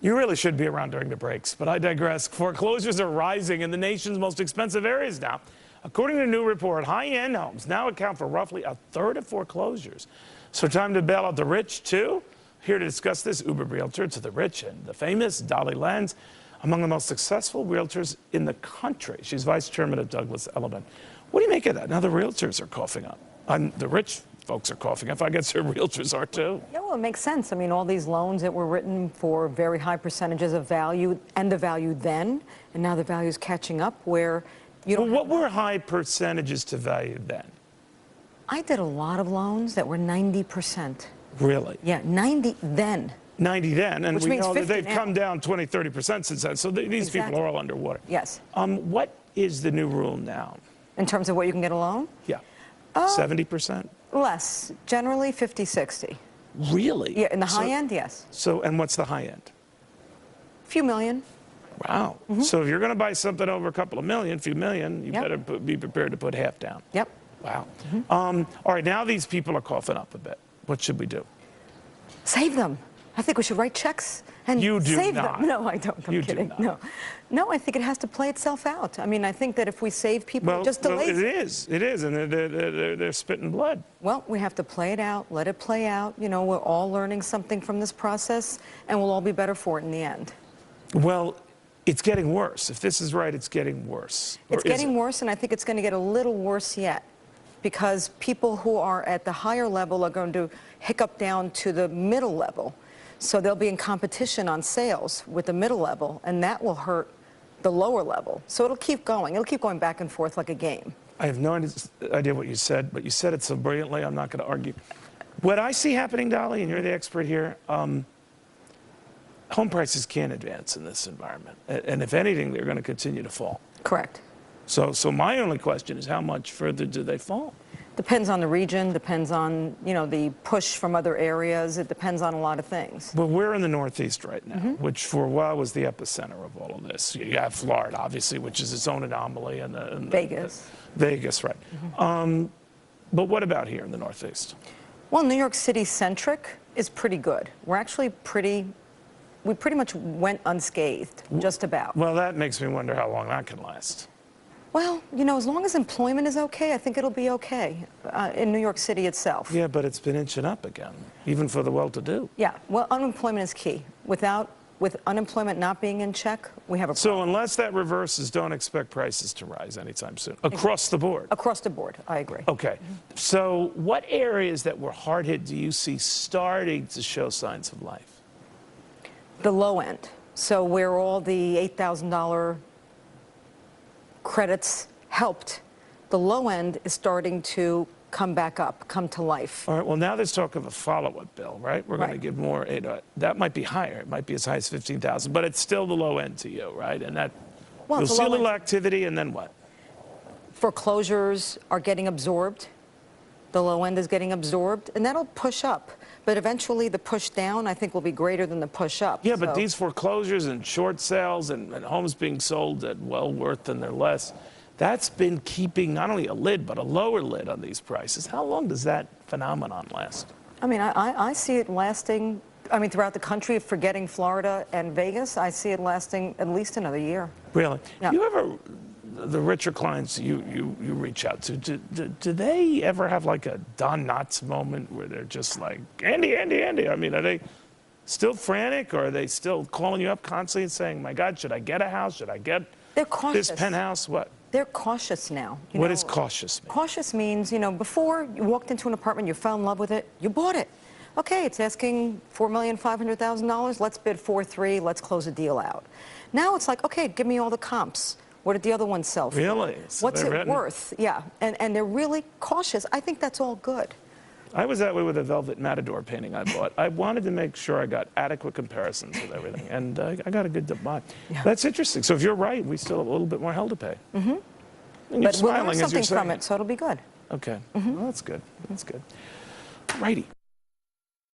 You really should be around during the breaks, but I digress. Foreclosures are rising in the nation's most expensive areas now. According to a new report, high-end homes now account for roughly a third of foreclosures. So time to bail out the rich, too? Here to discuss this, Uber realtor to the rich and the famous, Dolly Lenz, among the most successful realtors in the country. She's vice chairman of Douglas Elliman. What do you make of that? Now the realtors are coughing up. The rich folks are coughing up. I guess their realtors are too. Yeah, well, it makes sense. I mean, all these loans that were written for very high percentages of value and the value then, and now the value is catching up where you don't. Well, what were high percentages to value then? I did a lot of loans that were 90%. Really? Yeah, 90 then. 90 then, and Which we means know that 50 they've now. come down 20, 30% since then. So these Exactly. people are all underwater. Yes. What is the new rule now? In terms of what you can get a loan? Yeah. 70%? Less. Generally 50, 60. Really? Yeah, in the high end, yes. So, and what's the high end? A few million. Wow. So if you're going to buy something over a couple of million, few million, you Yep. better be prepared to put half down. Yep. Wow. All right, now these people are coughing up a bit. What should we do? Save them. I think we should write checks and You do save not. them. No, I don't. I'm You do kidding. not. No. No, I think it has to play itself out. I mean, I think that if we save people, it just delays. It is, and they're spitting blood. Well, we have to play it out, let it play out. You know, we're all learning something from this process, and we'll all be better for it in the end. Well, it's getting worse. If this is right, it's getting worse. It's getting worse, and I think it's going to get a little worse yet, because people who are at the higher level are going to hiccup down to the middle level. So they'll be in competition on sales with the middle level, and that will hurt the lower level. So it'll keep going. It'll keep going back and forth like a game. I have no idea what you said, but you said it so brilliantly, I'm not going to argue. What I see happening, Dolly, and you're the expert here, home prices can't advance in this environment. And if anything, they're going to continue to fall. Correct. So my only question is, how much further do they fall? Depends on the region, depends on, you know, the push from other areas. It depends on a lot of things. Well, we're in the Northeast right now, which for a while was the epicenter of all of this. You have Florida, obviously, which is its own anomaly. And Vegas. Vegas, right. But what about here in the Northeast? Well, New York City-centric is pretty good. We're actually we pretty much went unscathed, just about. Well, that makes me wonder how long that can last. Well, you know, as long as employment is okay, I think it'll be okay in New York City itself. Yeah, but it's been inching up again, even for the well-to-do. Yeah, well, unemployment is key. With unemployment not being in check, we have a problem. So unless that reverses, don't expect prices to rise anytime soon, across the board. Across the board, I agree. Okay. So what areas that were hard hit do you see starting to show signs of life? The low end. So where all the $8,000 credits helped, the low end is starting to come back up, come to life. All right, well, now there's talk of a follow-up bill, right? We're going to give more aid. That might be higher. It might be as high as $15,000, but it's still the low end to you, right? And that, Well, you'll it's a see a low little end. activity, and then what? Foreclosures are getting absorbed. The low end is getting absorbed, and that'll push up. But eventually, the push down, I think, will be greater than the push up. Yeah, but So- these foreclosures and short sales and homes being sold at well worth and they're less, that's been keeping not only a lid, but a lower lid on these prices. How long does that phenomenon last? I mean, I see it lasting, I mean, throughout the country, forgetting Florida and Vegas, I see it lasting at least another year. Really? Yeah. You ever, the richer clients you reach out to, do they ever have like a Don Knotts moment where they're just like, Andy, Andy, Andy? I mean, are they still frantic, or are they still calling you up constantly and saying, my God, should I get a house? Should I get They're cautious. this penthouse? What? They're cautious now. What does cautious mean? Cautious means, you know, before you walked into an apartment, you fell in love with it, you bought it. Okay, it's asking $4,500,000. Let's bid 4.3. Let's close the deal out. Now it's like, okay, give me all the comps. What did the other one sell for? Really? So What's it worth? Yeah, and they're really cautious. I think that's all good. I was that way with a Velvet Matador painting I bought. I wanted to make sure I got adequate comparisons with everything, and I got a good buy. Yeah. That's interesting. So if you're right, we still have a little bit more hell to pay. And you're But we'll smiling learn as you're something from saying it, so it'll be good. Okay, well, that's good. That's good. Righty.